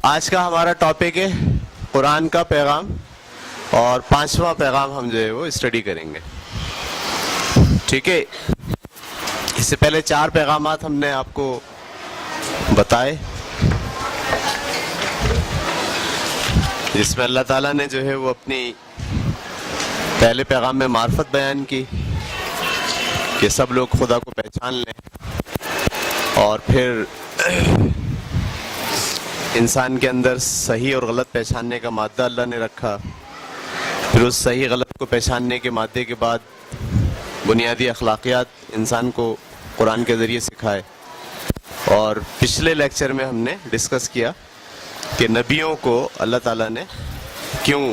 آج کا ہمارا ٹاپک ہے قرآن کا پیغام، اور 5واں پیغام ہم جو ہے وہ اسٹڈی کریں گے. ٹھیک ہے، اس سے پہلے 4 پیغامات ہم نے آپ کو بتائے، جس میں اللہ تعالیٰ نے جو ہے وہ اپنی پہلے پیغام میں معرفت بیان کی کہ سب لوگ خدا کو پہچان لیں، اور پھر انسان کے اندر صحیح اور غلط پہچاننے کا مادہ اللہ نے رکھا. پھر اس صحیح غلط کو پہچاننے کے مادے کے بعد بنیادی اخلاقیات انسان کو قرآن کے ذریعے سکھائے. اور پچھلے لیکچر میں ہم نے ڈسکس کیا کہ نبیوں کو اللہ تعالیٰ نے کیوں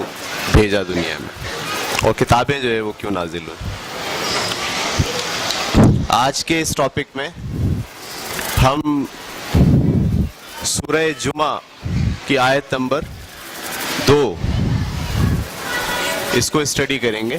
بھیجا دنیا میں، اور کتابیں جو ہے وہ کیوں نازل ہوئی. آج کے اس ٹاپک میں ہم سورہ جمعہ کی آیت نمبر 2 اس کو اسٹڈی کریں گے.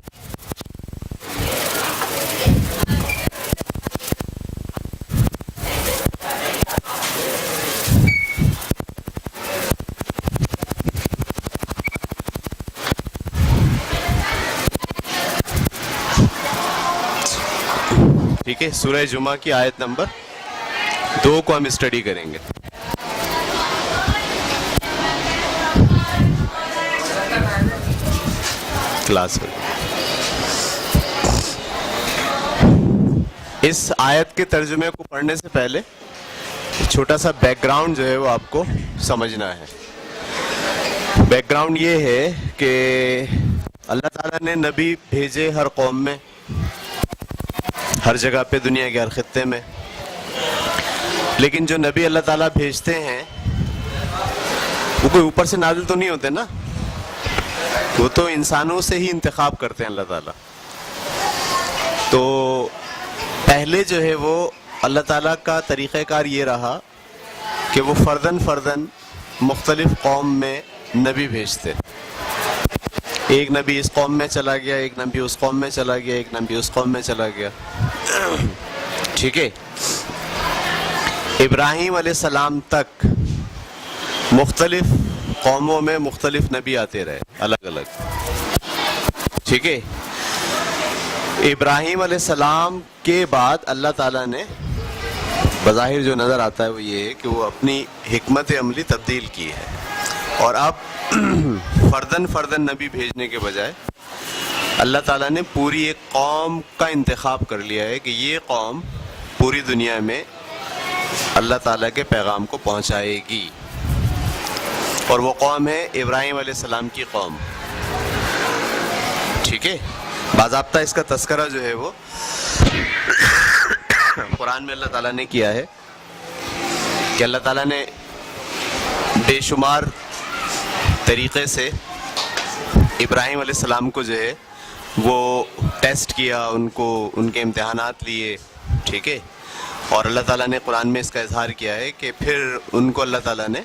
ٹھیک ہے، سورہ جمعہ کی آیت نمبر 2 کو ہم اسٹڈی کریں گے. کلاس میں اس آیت کے ترجمے کو پڑھنے سے پہلے چھوٹا سا بیک گراؤنڈ جو ہے وہ آپ کو سمجھنا ہے. بیک گراؤنڈ یہ ہے کہ اللہ تعالیٰ نے نبی بھیجے ہر قوم میں، ہر جگہ پہ، دنیا کے ہر خطے میں. لیکن جو نبی اللہ تعالیٰ بھیجتے ہیں وہ کوئی اوپر سے نازل تو نہیں ہوتے نا، وہ تو انسانوں سے ہی انتخاب کرتے ہیں اللہ تعالیٰ. تو پہلے جو ہے وہ اللہ تعالیٰ کا طریقہ کار یہ رہا کہ وہ فرداً مختلف قوم میں نبی بھیجتے. ایک نبی اس قوم میں چلا گیا، ایک نبی اس قوم میں چلا گیا، ایک نبی اس قوم میں چلا گیا. ٹھیک ہے، ابراہیم علیہ السلام تک مختلف قوموں میں مختلف نبی آتے رہے الگ الگ. ٹھیک ہے، ابراہیم علیہ السلام کے بعد اللہ تعالیٰ نے بظاہر جو نظر آتا ہے وہ یہ ہے کہ وہ اپنی حکمت عملی تبدیل کی ہے، اور اب فرداً نبی بھیجنے کے بجائے اللہ تعالیٰ نے پوری ایک قوم کا انتخاب کر لیا ہے کہ یہ قوم پوری دنیا میں اللہ تعالیٰ کے پیغام کو پہنچائے گی. اور وہ قوم ہے ابراہیم علیہ السلام کی قوم. ٹھیک ہے، باضابطہ اس کا تذکرہ جو ہے وہ قرآن میں اللہ تعالیٰ نے کیا ہے کہ اللہ تعالیٰ نے بے شمار طریقے سے ابراہیم علیہ السلام کو جو ہے وہ ٹیسٹ کیا، ان کے امتحانات لیے. ٹھیک ہے، اور اللہ تعالیٰ نے قرآن میں اس کا اظہار کیا ہے کہ پھر ان کو اللہ تعالیٰ نے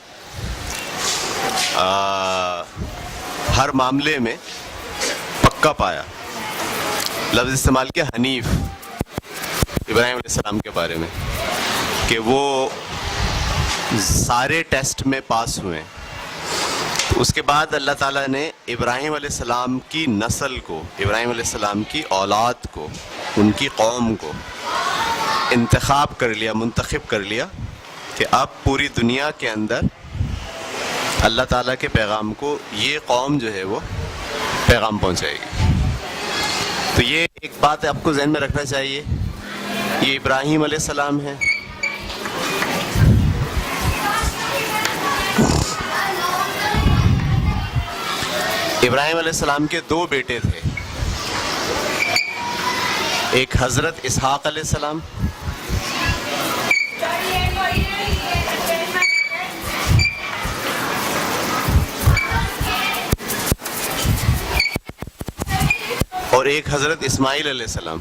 ہر معاملے میں پکا پایا. لفظ استعمال کیا حنیف ابراہیم علیہ السلام کے بارے میں، کہ وہ سارے ٹیسٹ میں پاس ہوئے. اس کے بعد اللہ تعالیٰ نے ابراہیم علیہ السلام کی نسل کو، ابراہیم علیہ السلام کی اولاد کو، ان کی قوم کو انتخاب کر لیا، منتخب کر لیا کہ اب پوری دنیا کے اندر اللہ تعالیٰ کے پیغام کو یہ قوم جو ہے وہ پیغام پہنچائے گی. تو یہ ایک بات آپ کو ذہن میں رکھنا چاہیے، یہ ابراہیم علیہ السلام ہے. ابراہیم علیہ السلام کے 2 بیٹے تھے، ایک حضرت اسحاق علیہ السلام اور ایک حضرت اسماعیل علیہ السلام.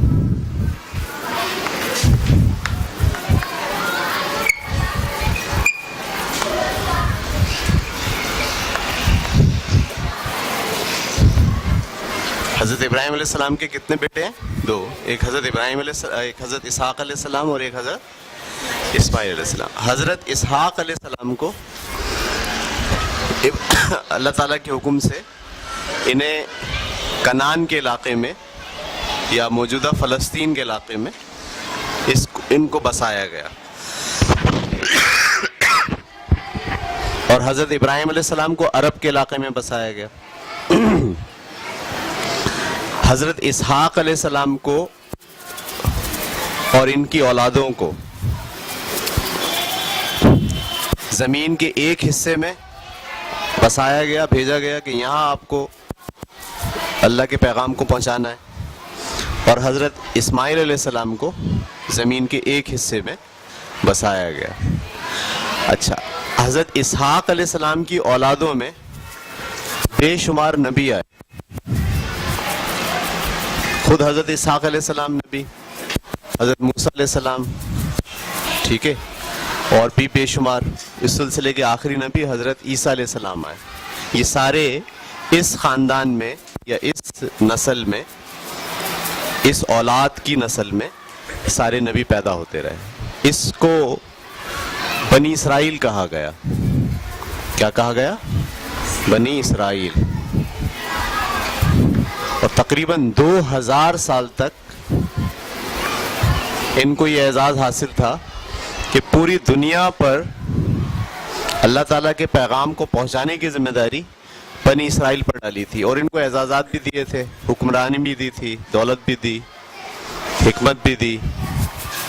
حضرت ابراہیم علیہ السلام کے کتنے بیٹے ہیں؟ 2. ایک حضرت ایک حضرت اسحاق علیہ السلام اور ایک حضرت اسماعیل علیہ السلام. حضرت اسحاق علیہ السلام کو اللہ تعالیٰ کے حکم سے انہیں کنعان کے علاقے میں یا موجودہ فلسطین کے علاقے میں ان کو بسایا گیا. اور حضرت ابراہیم علیہ السلام کو عرب کے علاقے میں بسایا گیا. حضرت اسحاق علیہ السلام کو اور ان کی اولادوں کو زمین کے ایک حصے میں بسایا گیا، بھیجا گیا کہ یہاں آپ کو اللہ کے پیغام کو پہنچانا ہے. اور حضرت اسماعیل علیہ السلام کو زمین کے ایک حصے میں بسایا گیا. اچھا، حضرت اسحاق علیہ السلام کی اولادوں میں بے شمار نبی آئے. خود حضرت اسحاق علیہ السلام نبی، حضرت موسیٰ علیہ السلام، ٹھیک ہے، اور بھی بے شمار. اس سلسلے کے آخری نبی حضرت عیسیٰ علیہ السلام آئے. یہ سارے اس خاندان میں یا اس نسل میں، اس اولاد کی نسل میں سارے نبی پیدا ہوتے رہے. اس کو بنی اسرائیل کہا گیا. کیا کہا گیا؟ بنی اسرائیل. اور تقریباً 2000 سال تک ان کو یہ اعزاز حاصل تھا کہ پوری دنیا پر اللہ تعالیٰ کے پیغام کو پہنچانے کی ذمہ داری بنی اسرائیل پر ڈالی تھی. اور ان کو اعزازات بھی دیے تھے، حکمرانی بھی دی تھی، دولت بھی دی، حکمت بھی دی،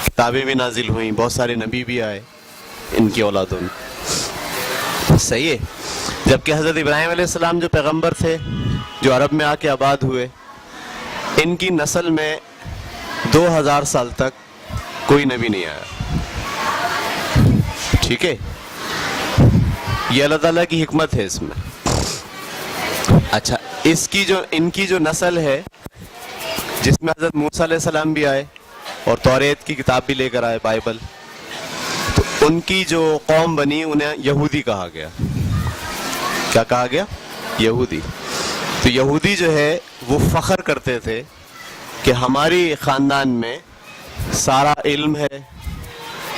کتابیں بھی نازل ہوئیں، بہت سارے نبی بھی آئے ان کی اولادوں میں. صحیح ہے. جبکہ حضرت ابراہیم علیہ السلام جو پیغمبر تھے، جو عرب میں آ کے آباد ہوئے، ان کی نسل میں 2000 سال تک کوئی نبی نہیں آیا. ٹھیک ہے، یہ اللہ تعالیٰ کی حکمت ہے اس میں. اچھا، ان کی جو نسل ہے جس میں حضرت موسیٰ علیہ السلام بھی آئے اور توریت کی کتاب بھی لے کر آئے، بائبل، تو ان کی جو قوم بنی انہیں یہودی کہا گیا. کیا کہا گیا؟ یہودی. تو یہودی جو ہے وہ فخر کرتے تھے کہ ہماری خاندان میں سارا علم ہے،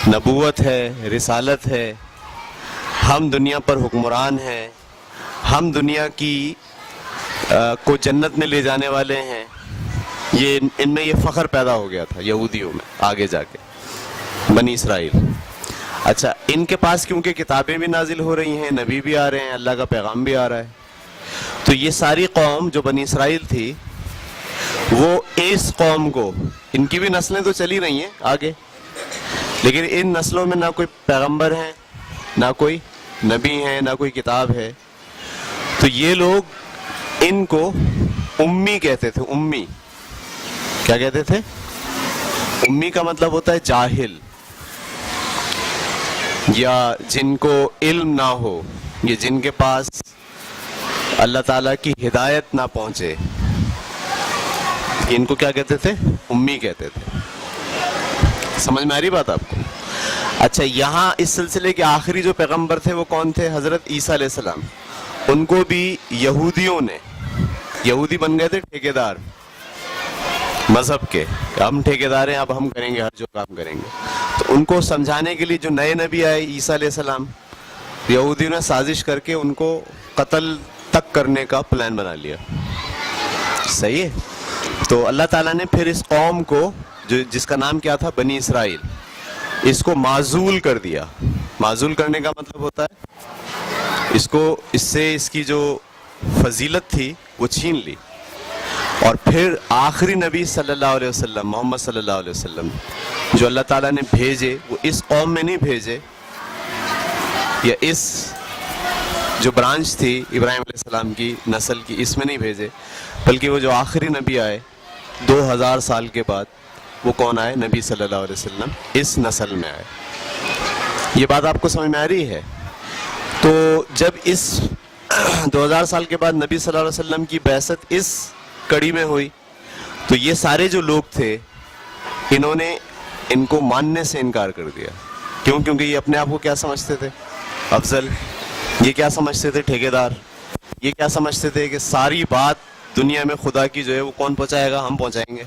نبوت ہے، رسالت ہے، ہم دنیا پر حکمران ہیں، ہم دنیا کی کو جنت میں لے جانے والے ہیں. یہ ان میں یہ فخر پیدا ہو گیا تھا یہودیوں میں آگے جا کے، بنی اسرائیل. اچھا، ان کے پاس کیونکہ کتابیں بھی نازل ہو رہی ہیں، نبی بھی آ رہے ہیں، اللہ کا پیغام بھی آ رہا ہے، تو یہ ساری قوم جو بنی اسرائیل تھی وہ اس قوم کو، ان کی بھی نسلیں تو چلی رہی ہیں آگے، لیکن ان نسلوں میں نہ کوئی پیغمبر ہیں، نہ کوئی نبی ہیں، نہ کوئی کتاب ہے. تو یہ لوگ ان کو امی کہتے تھے. امی کیا کہتے تھے؟ امی کا مطلب ہوتا ہے جاہل، یا جن کو علم نہ ہو، یا جن کے پاس اللہ تعالیٰ کی ہدایت نہ پہنچے. ان کو کیا کہتے تھے؟ امی کہتے تھے. سمجھ میں آ رہی بات آپ کو؟ اچھا، یہاں اس سلسلے کے آخری جو پیغمبر تھے وہ کون تھے؟ حضرت عیسیٰ علیہ السلام. ان کو بھی یہودیوں نے، یہودی بن گئے تھے ٹھیکیدار مذہب کے، ہم ٹھیکیدار ہیں، اب ہم کریں گے ہر جو کام کریں گے. تو ان کو سمجھانے کے لیے جو نئے نبی آئے عیسیٰ علیہ السلام، یہودیوں نے سازش کر کے ان کو قتل تک کرنے کا پلان بنا لیا. صحیح ہے. تو اللہ تعالیٰ نے پھر اس قوم کو جس کا نام کیا تھا؟ بنی اسرائیل، اس کو معزول کر دیا. معزول کرنے کا مطلب ہوتا ہے اس سے اس کی جو فضیلت تھی وہ چھین لی. اور پھر آخری نبی صلی اللہ علیہ وسلم، محمد صلی اللہ علیہ وسلم، جو اللہ تعالیٰ نے بھیجے، وہ اس قوم میں نہیں بھیجے، یا اس جو برانچ تھی ابراہیم علیہ السلام کی نسل کی، اس میں نہیں بھیجے، بلکہ وہ جو آخری نبی آئے 2000 سال کے بعد، وہ کون آئے؟ نبی صلی اللہ علیہ وسلم اس نسل میں آئے. یہ بات آپ کو سمجھ میں آ رہی ہے؟ تو جب اس 2000 سال کے بعد نبی صلی اللہ علیہ وسلم کی بعثت اس کڑی میں ہوئی، تو یہ سارے جو لوگ تھے انہوں نے ان کو ماننے سے انکار کر دیا. کیوں؟ کیونکہ یہ اپنے آپ کو کیا سمجھتے تھے؟ افضل. یہ کیا سمجھتے تھے؟ ٹھیکیدار. یہ کیا سمجھتے تھے کہ ساری بات دنیا میں خدا کی جو ہے وہ کون پہنچائے گا؟ ہم پہنچائیں گے.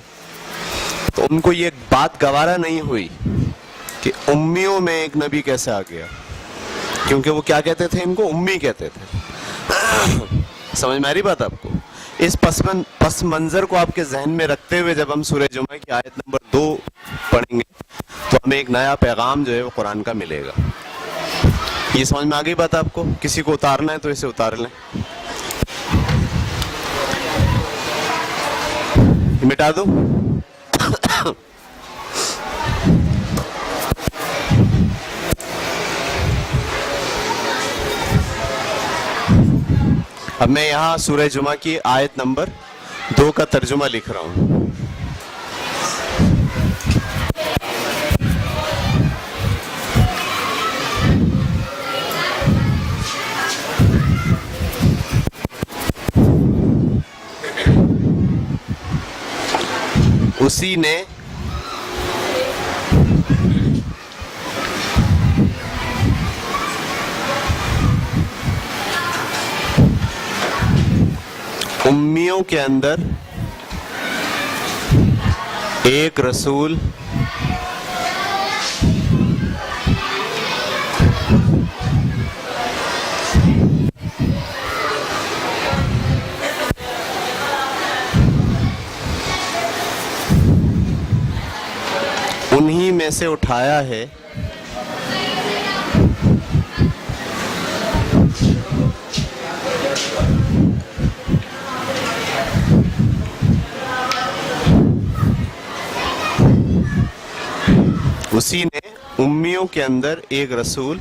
تو ان کو یہ بات گوارا نہیں ہوئی کہ امیوں میں ایک نبی کیسے آ گیا، کیونکہ وہ کیا کہتے تھے؟ ان کو امی کہتے تھے. سمجھ میں آ رہی بات آپ کو؟ اس پس منظر کو آپ کے ذہن میں رکھتے ہوئے جب ہم سورہ جمعہ کی آیت نمبر 2 پڑھیں گے تو ہمیں ایک نیا پیغام جو ہے وہ قرآن کا ملے گا. یہ سمجھ میں آ گئی بات آپ کو؟ کسی کو اتارنا ہے تو اسے اتار لیں. مٹا دو. اب میں یہاں سورہ جمعہ کی آیت نمبر 2 کا ترجمہ لکھ رہا ہوں. اسی نے امیوں کے اندر ایک رسول انہی میں سے اٹھایا ہے اسی نے امیوں کے اندر ایک رسول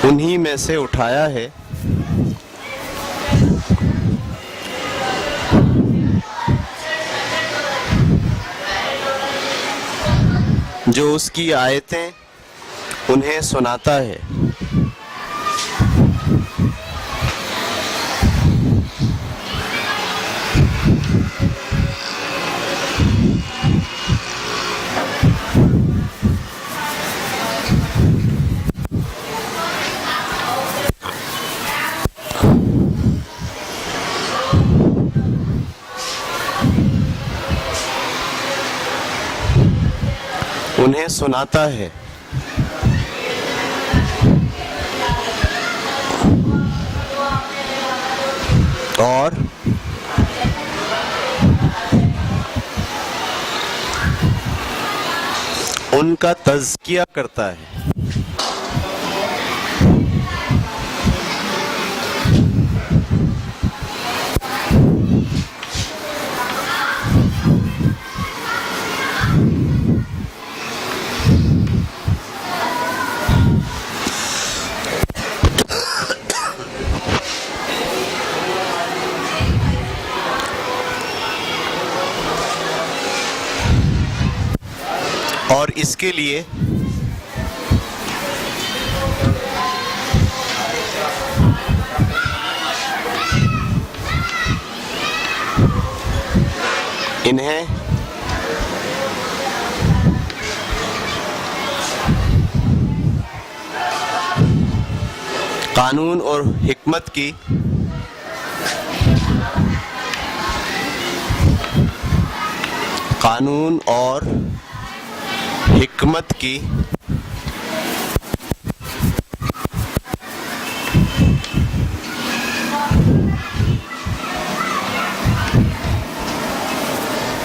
انہی میں سے اٹھایا ہے جو اس کی آیتیں انہیں سناتا ہے. انہیں سناتا ہے اور ان کا تزکیہ کرتا ہے. اور اس کے لیے انہیں قانون اور حکمت کی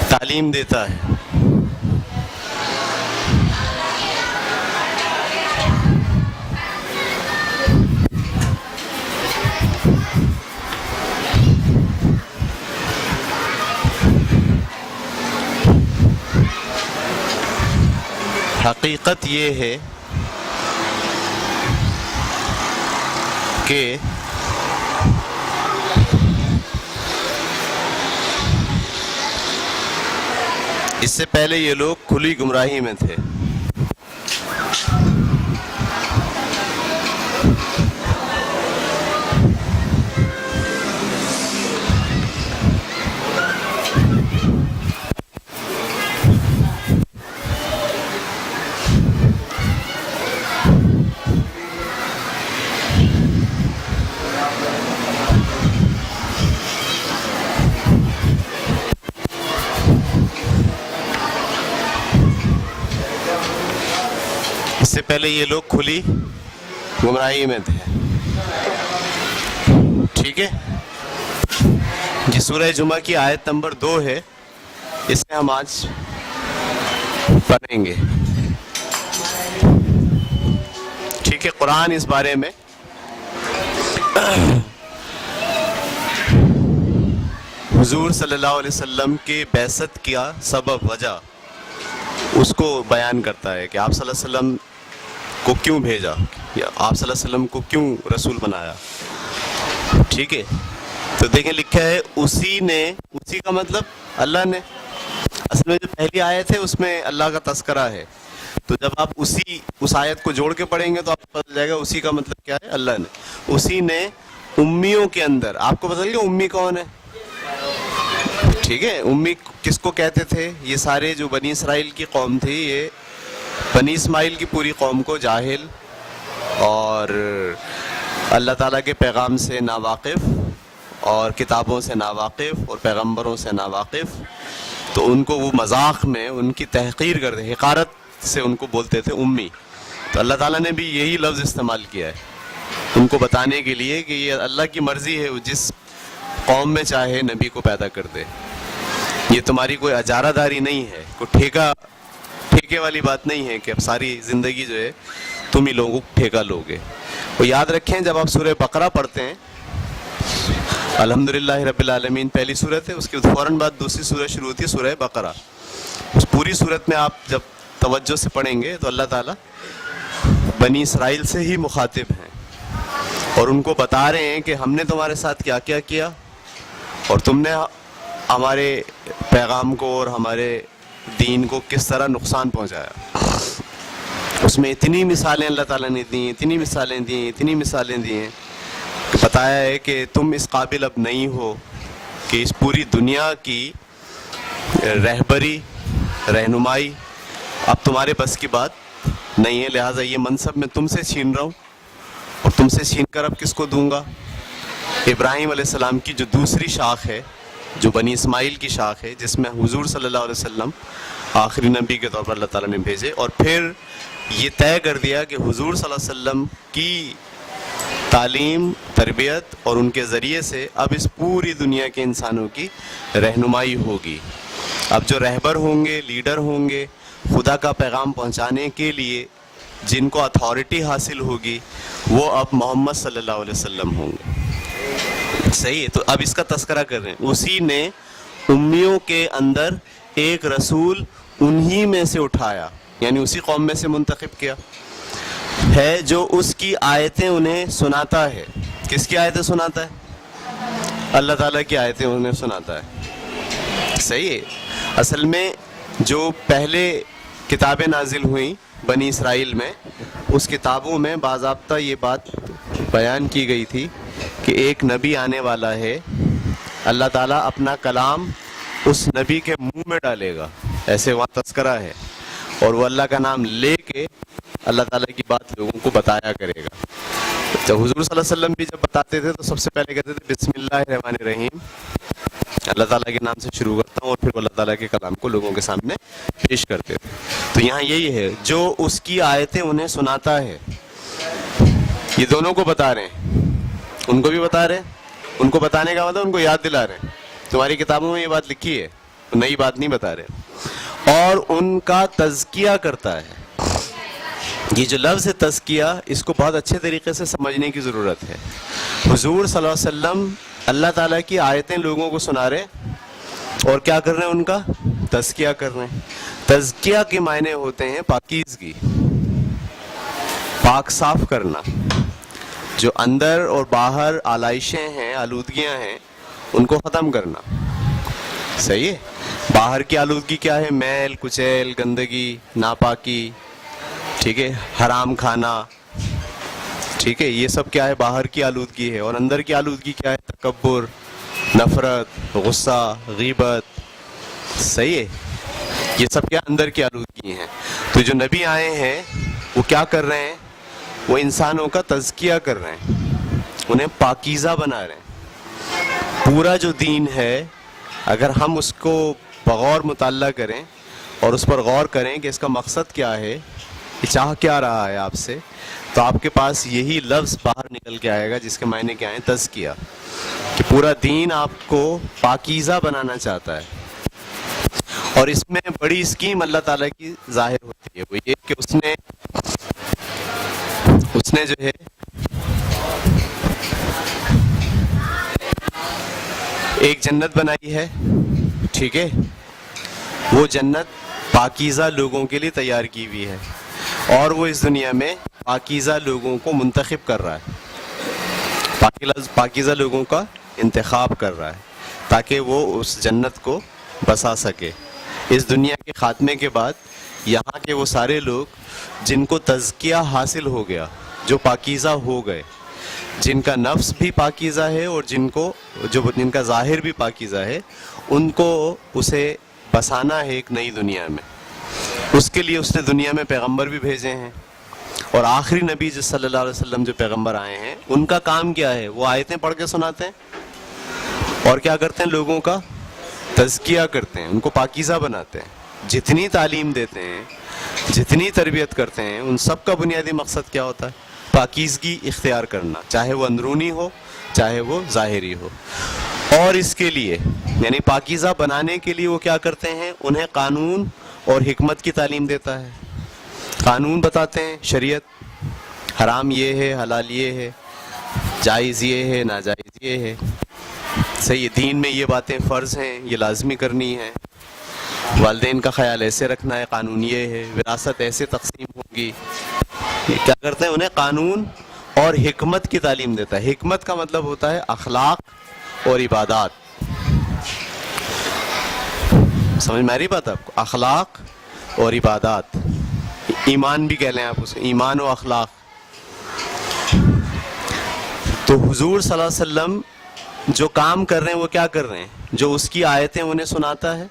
تعلیم دیتا ہے. حقیقت یہ ہے کہ اس سے پہلے یہ لوگ کھلی گمراہی میں تھے. اس سے پہلے یہ لوگ کھلی گمراہی میں تھے. ٹھیک ہے. یہ سورہ جمعہ کی آیت نمبر 2 ہے, اسے ہم آج پڑھیں گے. ٹھیک ہے. قرآن اس بارے میں حضور صلی اللہ علیہ وسلم کے بعثت کا سبب, وجہ اس کو بیان کرتا ہے کہ آپ صلی اللہ علیہ وسلم کو کیوں بھیجا, یا آپ صلی اللہ علیہ وسلم کو کیوں رسول بنایا. ٹھیک ہے. تو دیکھیں لکھا ہے اسی نے, اسی کا مطلب اللہ نے. اصل میں جو پہلی آیت ہے اس میں اللہ کا تذکرہ ہے, تو جب آپ اس آیت کو جوڑ کے پڑھیں گے تو آپ کو پتہ جائے گا اسی کا مطلب کیا ہے, اللہ نے. اسی نے امیوں کے اندر, آپ کو پتہ لگا امی کون ہے. ٹھیک ہے. امی کس کو کہتے تھے؟ یہ سارے جو بنی اسرائیل کی قوم تھی, یہ بنی اسماعیل کی پوری قوم کو جاہل اور اللہ تعالیٰ کے پیغام سے ناواقف اور کتابوں سے ناواقف اور پیغمبروں سے ناواقف, تو ان کو وہ مذاق میں ان کی تحقیر کرتے, حقارت سے ان کو بولتے تھے امی. تو اللہ تعالیٰ نے بھی یہی لفظ استعمال کیا ہے ان کو بتانے کے لیے کہ یہ اللہ کی مرضی ہے, وہ جس قوم میں چاہے نبی کو پیدا کر دے. یہ تمہاری کوئی اجارہ داری نہیں ہے, کوئی ٹھیکے والی بات نہیں ہے کہ اب ساری زندگی جو ہے تم ہی لوگوں کو ٹھیکہ لوگے. وہ یاد رکھیں جب آپ سورہ بقرہ پڑھتے ہیں, الحمدللہ رب العالمین پہلی سورت ہے, اس کے فوراً بعد دوسری سورت شروع ہوتی ہے سورہ بقرہ. اس پوری سورت میں آپ جب توجہ سے پڑھیں گے تو اللہ تعالیٰ بنی اسرائیل سے ہی مخاطب ہیں اور ان کو بتا رہے ہیں کہ ہم نے تمہارے ساتھ کیا کیا کیا اور تم نے ہمارے پیغام کو اور ہمارے دین کو کس طرح نقصان پہنچایا. اس میں اتنی مثالیں اللہ تعالیٰ نے دی, اتنی مثالیں دی, اتنی مثالیں دی ہیں کہ بتایا ہے کہ تم اس قابل اب نہیں ہو کہ اس پوری دنیا کی رہبری, رہنمائی اب تمہارے بس کی بات نہیں ہے, لہٰذا یہ منصب میں تم سے چھین رہا ہوں اور تم سے چھین کر اب کس کو دوں گا. ابراہیم علیہ السلام کی جو دوسری شاخ ہے, جو بنی اسماعیل کی شاخ ہے, جس میں حضور صلی اللہ علیہ وسلم آخری نبی کے طور پر اللہ تعالیٰ نے بھیجے, اور پھر یہ طے کر دیا کہ حضور صلی اللہ علیہ وسلم کی تعلیم, تربیت اور ان کے ذریعے سے اب اس پوری دنیا کے انسانوں کی رہنمائی ہوگی. اب جو رہبر ہوں گے, لیڈر ہوں گے, خدا کا پیغام پہنچانے کے لیے جن کو اتھارٹی حاصل ہوگی, وہ اب محمد صلی اللہ علیہ وسلم ہوں گے. صحیح ہے. تو اب اس کا تذکرہ کر رہے ہیں. اسی نے امیوں کے اندر ایک رسول انہی میں سے اٹھایا, یعنی اسی قوم میں سے منتخب کیا ہے, جو اس کی آیتیں انہیں سناتا ہے. کس کی آیتیں سناتا ہے؟ اللہ تعالیٰ کی آیتیں انہیں سناتا ہے. صحیح ہے. اصل میں جو پہلے کتابیں نازل ہوئیں بنی اسرائیل میں, اس کتابوں میں باضابطہ یہ بات بیان کی گئی تھی کہ ایک نبی آنے والا ہے, اللہ تعالیٰ اپنا کلام اس نبی کے منہ میں ڈالے گا, ایسے وہاں تذکرہ ہے, اور وہ اللہ کا نام لے کے اللہ تعالیٰ کی بات لوگوں کو بتایا کرے گا. تو حضور صلی اللہ علیہ وسلم بھی جب بتاتے تھے تو سب سے پہلے کہتے تھے بسم اللہ الرحمن الرحیم, اللہ تعالیٰ کے نام سے شروع کرتا ہوں, اور پھر اللہ تعالیٰ کے کلام کو لوگوں کے سامنے پیش کرتے تھے. تو یہاں یہی ہے, جو اس کی آیتیں انہیں سناتا ہے, یہ دونوں کو بتا رہے ہیں, ان کو بھی بتا رہے ہیں. ان کو بتانے کا مطلب ان کو یاد دلا رہے ہیں, تمہاری کتابوں میں یہ بات لکھی ہے, نئی بات نہیں بتا رہے. اور ان کا تزکیہ کرتا ہے. یہ جو لفظ ہے تزکیہ, اس کو بہت اچھے طریقے سے سمجھنے کی ضرورت ہے. حضور صلی اللہ علیہ وسلم اللہ تعالیٰ کی آیتیں لوگوں کو سنا رہے اور کیا کر رہے ہیں, ان کا تزکیہ کر رہے ہیں. تزکیہ کے معنی ہوتے ہیں پاکیزگی, پاک صاف کرنا. جو اندر اور باہر آلائشیں ہیں, آلودگیاں ہیں, ان کو ختم کرنا. صحیح ہے. باہر کی آلودگی کیا ہے؟ میل کچیل, گندگی, ناپاکی, ٹھیک ہے, حرام کھانا, ٹھیک ہے, یہ سب کیا ہے؟ باہر کی آلودگی ہے. اور اندر کی آلودگی کیا ہے؟ تکبر, نفرت, غصہ, غیبت. صحیح ہے. یہ سب کیا اندر کی آلودگی ہیں. تو جو نبی آئے ہیں وہ کیا کر رہے ہیں؟ وہ انسانوں کا تزکیہ کر رہے ہیں, انہیں پاکیزہ بنا رہے ہیں. پورا جو دین ہے, اگر ہم اس کو بغور مطالعہ کریں اور اس پر غور کریں کہ اس کا مقصد کیا ہے, یہ چاہ کیا رہا ہے آپ سے, تو آپ کے پاس یہی لفظ باہر نکل کے آئے گا جس کے معنی کیا ہیں؟ تزکیہ، کہ پورا دین آپ کو پاکیزہ بنانا چاہتا ہے. اور اس میں بڑی اسکیم اللہ تعالیٰ کی ظاہر ہوتی ہے، وہ یہ کہ اس نے جو ہے ایک جنت بنائی ہے، ٹھیک ہے، وہ جنت پاکیزہ لوگوں کے لیے تیار کی ہوئی ہے، اور وہ اس دنیا میں پاکیزہ لوگوں کو منتخب کر رہا ہے، پاکیزہ لوگوں کا انتخاب کر رہا ہے تاکہ وہ اس جنت کو بسا سکے. اس دنیا کے خاتمے کے بعد یہاں کے وہ سارے لوگ جن کو تزکیہ حاصل ہو گیا، جو پاکیزہ ہو گئے، جن کا نفس بھی پاکیزہ ہے اور جن کا ظاہر بھی پاکیزہ ہے، ان کو اسے بسانا ہے ایک نئی دنیا میں. اس کے لیے اس نے دنیا میں پیغمبر بھی بھیجے ہیں، اور آخری نبی صلی اللہ علیہ وسلم جو پیغمبر آئے ہیں ان کا کام کیا ہے؟ وہ آیتیں پڑھ کے سناتے ہیں اور کیا کرتے ہیں؟ لوگوں کا تزکیہ کرتے ہیں، ان کو پاکیزہ بناتے ہیں. جتنی تعلیم دیتے ہیں، جتنی تربیت کرتے ہیں، ان سب کا بنیادی مقصد کیا ہوتا ہے؟ پاکیزگی اختیار کرنا، چاہے وہ اندرونی ہو چاہے وہ ظاہری ہو. اور اس کے لیے یعنی پاکیزہ بنانے کے لیے وہ کیا کرتے ہیں؟ انہیں قانون اور حکمت کی تعلیم دیتا ہے. قانون بتاتے ہیں، شریعت، حرام یہ ہے، حلال یہ ہے، جائز یہ ہے، ناجائز یہ ہے. صحیح، دین میں یہ باتیں فرض ہیں، یہ لازمی کرنی ہے، والدین کا خیال ایسے رکھنا ہے، قانون یہ ہے، وراثت ایسے تقسیم ہوگی. کیا کرتے ہیں؟ انہیں قانون اور حکمت کی تعلیم دیتا ہے. حکمت کا مطلب ہوتا ہے اخلاق اور عبادات. سمجھ میں آ رہی بات آپ کو؟ اخلاق اور عبادات، ایمان بھی کہہ لیں آپ اسے، ایمان و اخلاق. تو حضور صلی اللہ علیہ وسلم جو کام کر رہے ہیں وہ کیا کر رہے ہیں؟ جو اس کی آیتیں انہیں سناتا ہے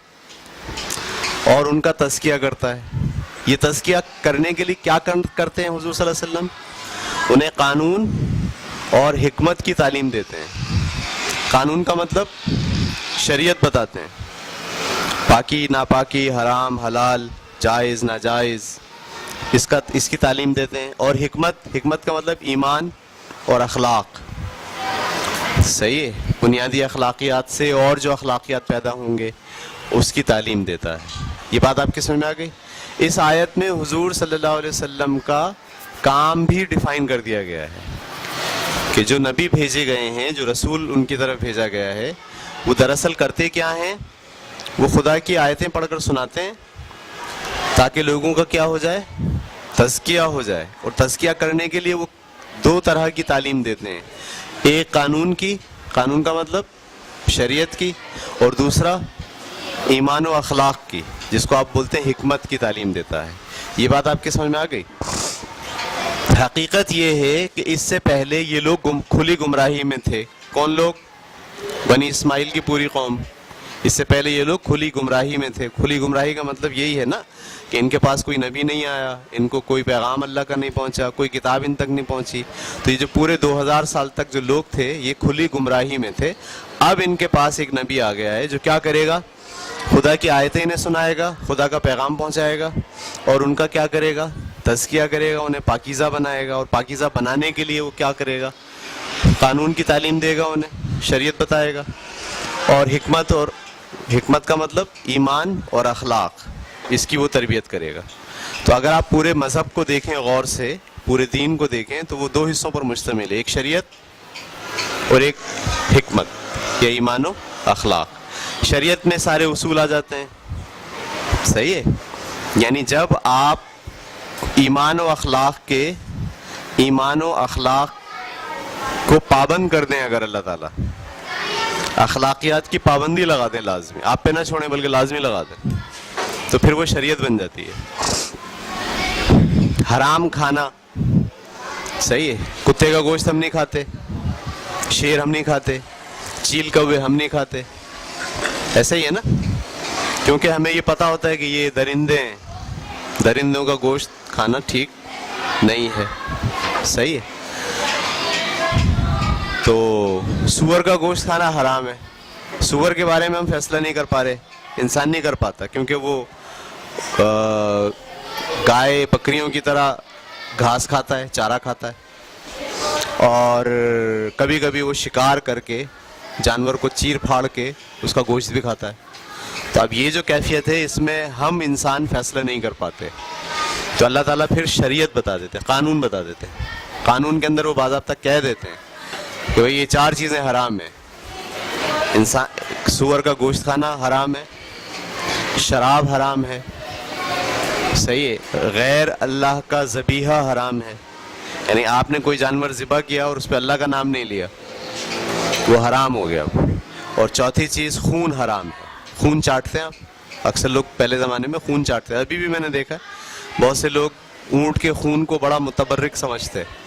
اور ان کا تزکیہ کرتا ہے. یہ تزکیہ کرنے کے لیے کیا کرتے ہیں حضور صلی اللہ علیہ وسلم؟ انہیں قانون اور حکمت کی تعلیم دیتے ہیں. قانون کا مطلب شریعت بتاتے ہیں، پاکی ناپاکی، حرام حلال، جائز ناجائز، اس کی تعلیم دیتے ہیں. اور حکمت کا مطلب ایمان اور اخلاق. صحیح ہے، بنیادی اخلاقیات سے اور جو اخلاقیات پیدا ہوں گے اس کی تعلیم دیتا ہے. یہ بات آپ کی سمجھ میں آ گئی؟ اس آیت میں حضور صلی اللہ علیہ وسلم کا کام بھی ڈیفائن کر دیا گیا ہے کہ جو نبی بھیجے گئے ہیں، جو رسول ان کی طرف بھیجا گیا ہے، وہ دراصل کرتے کیا ہیں؟ وہ خدا کی آیتیں پڑھ کر سناتے ہیں تاکہ لوگوں کا کیا ہو جائے؟ تزکیہ ہو جائے. اور تزکیہ کرنے کے لیے وہ دو طرح کی تعلیم دیتے ہیں، ایک قانون کی، قانون کا مطلب شریعت کی، اور دوسرا ایمان و اخلاق کی، جس کو آپ بولتے ہیں حکمت کی تعلیم دیتا ہے. یہ بات آپ کے سمجھ میں آ گئی؟ حقیقت یہ ہے کہ اس سے پہلے یہ لوگ کھلی گمراہی میں تھے. کون لوگ؟ بنی اسماعیل کی پوری قوم. اس سے پہلے یہ لوگ کھلی گمراہی میں تھے. کھلی گمراہی کا مطلب یہی ہے نا کہ ان کے پاس کوئی نبی نہیں آیا، ان کو کوئی پیغام اللہ کا نہیں پہنچا، کوئی کتاب ان تک نہیں پہنچی. تو یہ جو پورے 2000 سال تک جو لوگ تھے یہ کھلی گمراہی میں تھے. اب ان کے پاس ایک نبی آ گیا ہے جو کیا کرے گا؟ خدا کی آیتیں انہیں سنائے گا، خدا کا پیغام پہنچائے گا، اور ان کا کیا کرے گا؟ تزکیہ کرے گا، انہیں پاکیزہ بنائے گا. اور پاکیزہ بنانے کے لیے وہ کیا کرے گا؟ قانون کی تعلیم دے گا، انہیں شریعت بتائے گا. اور حکمت کا مطلب ایمان اور اخلاق، اس کی وہ تربیت کرے گا. تو اگر آپ پورے مذہب کو دیکھیں غور سے، پورے دین کو دیکھیں تو وہ دو حصوں پر مشتمل ہے، ایک شریعت اور ایک حکمت یا ایمان و اخلاق. شریعت میں سارے اصول آ جاتے ہیں. صحیح ہے، یعنی جب آپ ایمان و اخلاق کو پابند کر دیں، اگر اللہ تعالیٰ اخلاقیات کی پابندی لگا دیں، لازمی، آپ پہ نہ چھوڑیں بلکہ لازمی لگا دیں، تو پھر وہ شریعت بن جاتی ہے. حرام کھانا، صحیح ہے، کتے کا گوشت ہم نہیں کھاتے، شیر ہم نہیں کھاتے، چیل کوے ہم نہیں کھاتے. ایسا ہی ہے نا، کیونکہ ہمیں یہ پتہ ہوتا ہے کہ یہ درندے ہیں، درندوں کا گوشت کھانا ٹھیک نہیں ہے. صحیح ہے. تو سور کا گوشت کھانا حرام ہے. سور کے بارے میں ہم فیصلہ نہیں کر پا رہے، انسان نہیں کر پاتا، کیونکہ وہ گائے بکریوں کی طرح گھاس کھاتا ہے, چارہ کھاتا ہے, اور کبھی کبھی وہ شکار کر کے جانور کو چیر پھاڑ کے اس کا گوشت بھی کھاتا ہے. تو اب یہ جو کیفیت ہے اس میں ہم انسان فیصلہ نہیں کر پاتے, تو اللہ تعالیٰ پھر شریعت بتا دیتے ہیں, قانون بتا دیتے ہیں. قانون کے اندر وہ باضابطہ کہہ دیتے ہیں کہ بھئی یہ 4 چیزیں حرام ہیں. انسان سور کا گوشت کھانا حرام ہے, شراب حرام ہے, صحیح ہے, غیر اللہ کا ذبیحہ حرام ہے, یعنی آپ نے کوئی جانور ذبح کیا اور اس پہ اللہ کا نام نہیں لیا, وہ حرام ہو گیا. اور چوتھی چیز خون حرام ہے. خون چاٹتے ہیں آپ, اکثر لوگ پہلے زمانے میں خون چاٹتے ہیں, ابھی بھی میں نے دیکھا بہت سے لوگ اونٹ کے خون کو بڑا متبرک سمجھتے ہیں,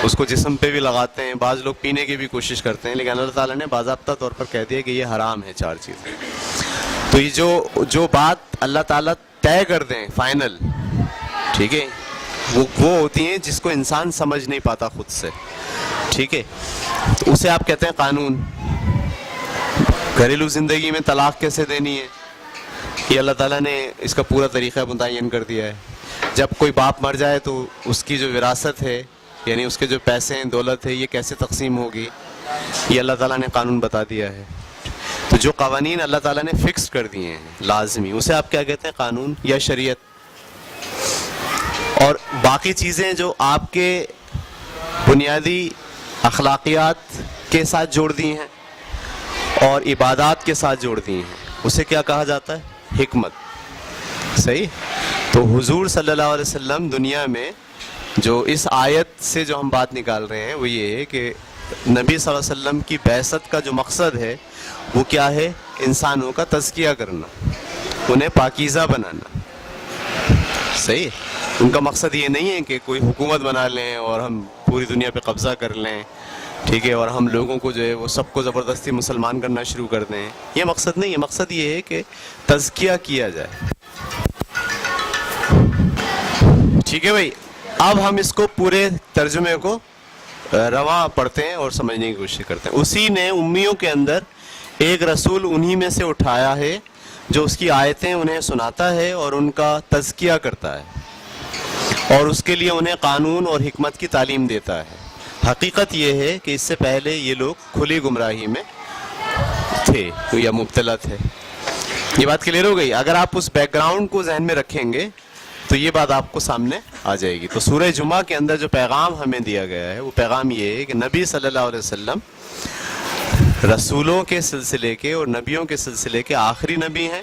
اس کو جسم پہ بھی لگاتے ہیں, بعض لوگ پینے کی بھی کوشش کرتے ہیں, لیکن اللہ تعالیٰ نے باضابطہ طور پر کہہ دیا کہ یہ حرام ہے 4 چیزیں. تو یہ جو بات اللہ تعالیٰ طے کر دیں فائنل, ٹھیک ہے, وہ ہوتی ہیں جس کو انسان سمجھ نہیں پاتا خود سے, ٹھیک ہے. تو اسے آپ کہتے ہیں قانون. گھریلو زندگی میں طلاق کیسے دینی ہے, یہ اللہ تعالیٰ نے اس کا پورا طریقہ متعین کر دیا ہے. جب کوئی باپ مر جائے تو اس کی جو وراثت ہے, یعنی اس کے جو پیسے ہیں, دولت ہے, یہ کیسے تقسیم ہوگی, یہ اللہ تعالیٰ نے قانون بتا دیا ہے. تو جو قوانین اللہ تعالیٰ نے فکس کر دیے ہیں لازمی, اسے آپ کیا کہتے ہیں, قانون یا شریعت. اور باقی چیزیں جو آپ کے بنیادی اخلاقیات کے ساتھ جوڑ دی ہیں اور عبادات کے ساتھ جوڑ دی ہیں, اسے کیا کہا جاتا ہے, حکمت. صحیح. تو حضور صلی اللہ علیہ وسلم دنیا میں جو اس آیت سے جو ہم بات نکال رہے ہیں وہ یہ ہے کہ نبی صلی اللہ علیہ وسلم کی بعثت کا جو مقصد ہے وہ کیا ہے, انسانوں کا تزکیہ کرنا, انہیں پاکیزہ بنانا. صحیح. ان کا مقصد یہ نہیں ہے کہ کوئی حکومت بنا لیں اور ہم پوری دنیا پہ قبضہ کر لیں, ٹھیک ہے, اور ہم لوگوں کو جو ہے وہ سب کو زبردستی مسلمان کرنا شروع کر دیں. یہ مقصد نہیں ہے. مقصد یہ ہے کہ تزکیہ کیا جائے. ٹھیک ہے بھائی. اب ہم اس کو پورے ترجمے کو رواں پڑھتے ہیں اور سمجھنے کی کوشش کرتے ہیں. اسی نے امیوں کے اندر ایک رسول انہی میں سے اٹھایا ہے جو اس کی آیتیں انہیں سناتا ہے اور ان کا تزکیہ کرتا ہے اور اس کے لیے انہیں قانون اور حکمت کی تعلیم دیتا ہے. حقیقت یہ ہے کہ اس سے پہلے یہ لوگ کھلی گمراہی میں تھے یا مبتلا تھے. یہ بات کلیئر ہو گئی. اگر آپ اس بیک گراؤنڈ کو ذہن میں رکھیں گے تو یہ بات آپ کو سامنے آ جائے گی. تو سورہ جمعہ کے اندر جو پیغام ہمیں دیا گیا ہے وہ پیغام یہ ہے کہ نبی صلی اللہ علیہ وسلم رسولوں کے سلسلے کے اور نبیوں کے سلسلے کے آخری نبی ہیں,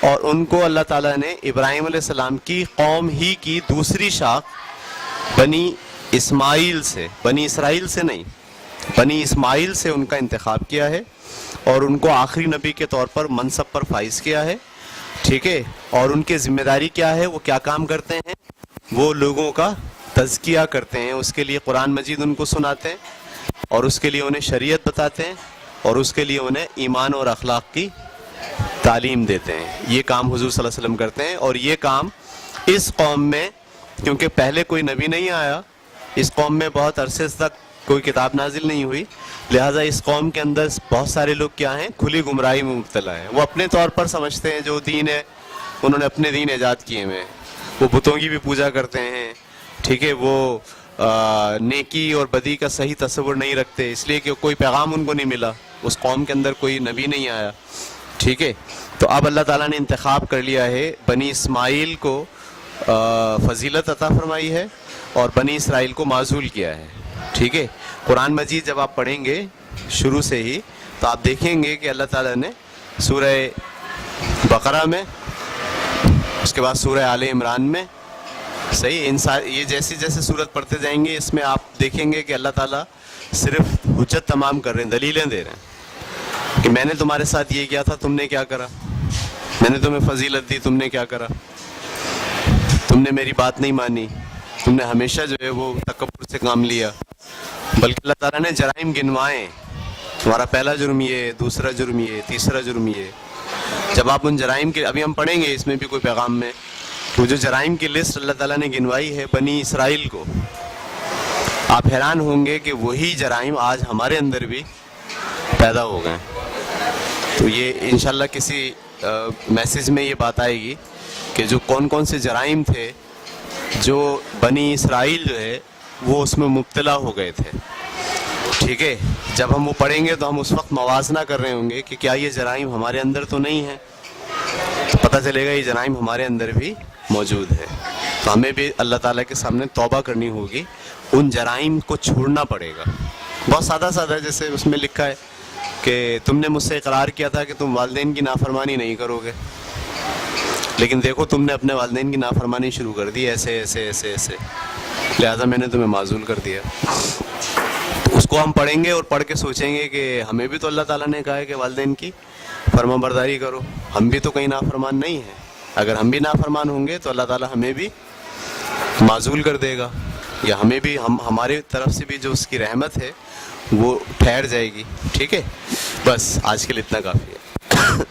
اور ان کو اللہ تعالیٰ نے ابراہیم علیہ السلام کی قوم ہی کی دوسری شاخ بنی اسماعیل سے, بنی اسرائیل سے نہیں, بنی اسماعیل سے ان کا انتخاب کیا ہے اور ان کو آخری نبی کے طور پر منصب پر فائز کیا ہے. ٹھیک ہے. اور ان کی ذمہ داری کیا ہے, وہ کیا کام کرتے ہیں, وہ لوگوں کا تزکیہ کرتے ہیں. اس کے لیے قرآن مجید ان کو سناتے ہیں اور اس کے لیے انہیں شریعت بتاتے ہیں اور اس کے لیے انہیں ایمان اور اخلاق کی تعلیم دیتے ہیں. یہ کام حضور صلی اللہ علیہ وسلم کرتے ہیں. اور یہ کام اس قوم میں, کیونکہ پہلے کوئی نبی نہیں آیا, اس قوم میں بہت عرصے تک کوئی کتاب نازل نہیں ہوئی, لہٰذا اس قوم کے اندر بہت سارے لوگ کیا ہیں, کھلی گمراہی میں مبتلا ہیں. وہ اپنے طور پر سمجھتے ہیں جو دین ہے انہوں نے اپنے دین ایجاد کیے ہوئے ہیں. وہ بتوں کی بھی پوجا کرتے ہیں, ٹھیک ہے, وہ نیکی اور بدی کا صحیح تصور نہیں رکھتے, اس لیے کہ کوئی پیغام ان کو نہیں ملا, اس قوم کے اندر کوئی نبی نہیں آیا. ٹھیک ہے. تو اب اللہ تعالیٰ نے انتخاب کر لیا ہے, بنی اسماعیل کو فضیلت عطا فرمائی ہے اور بنی اسرائیل کو معزول کیا ہے. ٹھیک ہے. قرآن مجید جب آپ پڑھیں گے شروع سے ہی تو آپ دیکھیں گے کہ اللہ تعالیٰ نے سورہ بقرہ میں, اس کے بعد سورہ آل عمران میں, صحیح, یہ جیسے جیسے سورت پڑھتے جائیں گے اس میں آپ دیکھیں گے کہ اللہ تعالیٰ صرف حجت تمام کر رہے ہیں, دلیلیں دے رہے ہیں کہ میں نے تمہارے ساتھ یہ کیا تھا, تم نے کیا کرا, میں نے تمہیں فضیلت دی, تم نے کیا کرا, تم نے میری بات نہیں مانی, تم نے ہمیشہ جو ہے وہ تکبر سے کام لیا. بلکہ اللہ تعالیٰ نے جرائم گنوائے, تمہارا پہلا جرم یہ, دوسرا جرم یہ, تیسرا جرم یہ. جب آپ ان جرائم کے, ابھی ہم پڑھیں گے اس میں بھی کوئی پیغام میں, تو جو جرائم کی لسٹ اللہ تعالیٰ نے گنوائی ہے بنی اسرائیل کو, آپ حیران ہوں گے کہ وہی جرائم آج ہمارے اندر بھی پیدا ہو گئے. تو یہ انشاءاللہ کسی میسیج میں یہ بات آئے گی کہ جو کون کون سے جرائم تھے جو بنی اسرائیل جو ہے وہ اس میں مبتلا ہو گئے تھے. ٹھیک ہے, جب ہم وہ پڑھیں گے تو ہم اس وقت موازنہ کر رہے ہوں گے کہ کیا یہ جرائم ہمارے اندر تو نہیں ہے, تو پتہ چلے گا یہ جرائم ہمارے اندر بھی موجود ہے. تو ہمیں بھی اللہ تعالیٰ کے سامنے توبہ کرنی ہوگی, ان جرائم کو چھوڑنا پڑے گا. بہت سادہ سادہ, جیسے اس میں لکھا ہے کہ تم نے مجھ سے اقرار کیا تھا کہ تم والدین کی نافرمانی نہیں کرو گے, لیکن دیکھو تم نے اپنے والدین کی نافرمانی شروع کر دی ایسے ایسے ایسے ایسے, لہٰذا میں نے تمہیں معزول کر دیا. اس کو ہم پڑھیں گے اور پڑھ کے سوچیں گے کہ ہمیں بھی تو اللہ تعالیٰ نے کہا ہے کہ والدین کی فرما برداری کرو, ہم بھی تو کہیں نافرمان نہیں ہیں. اگر ہم بھی نافرمان ہوں گے تو اللہ تعالیٰ ہمیں بھی معزول کر دے گا, یا ہمیں بھی ہماری طرف سے بھی جو اس کی رحمت ہے وہ ٹھہر جائے گی. ٹھیک ہے, بس آج کے لیے اتنا کافی ہے.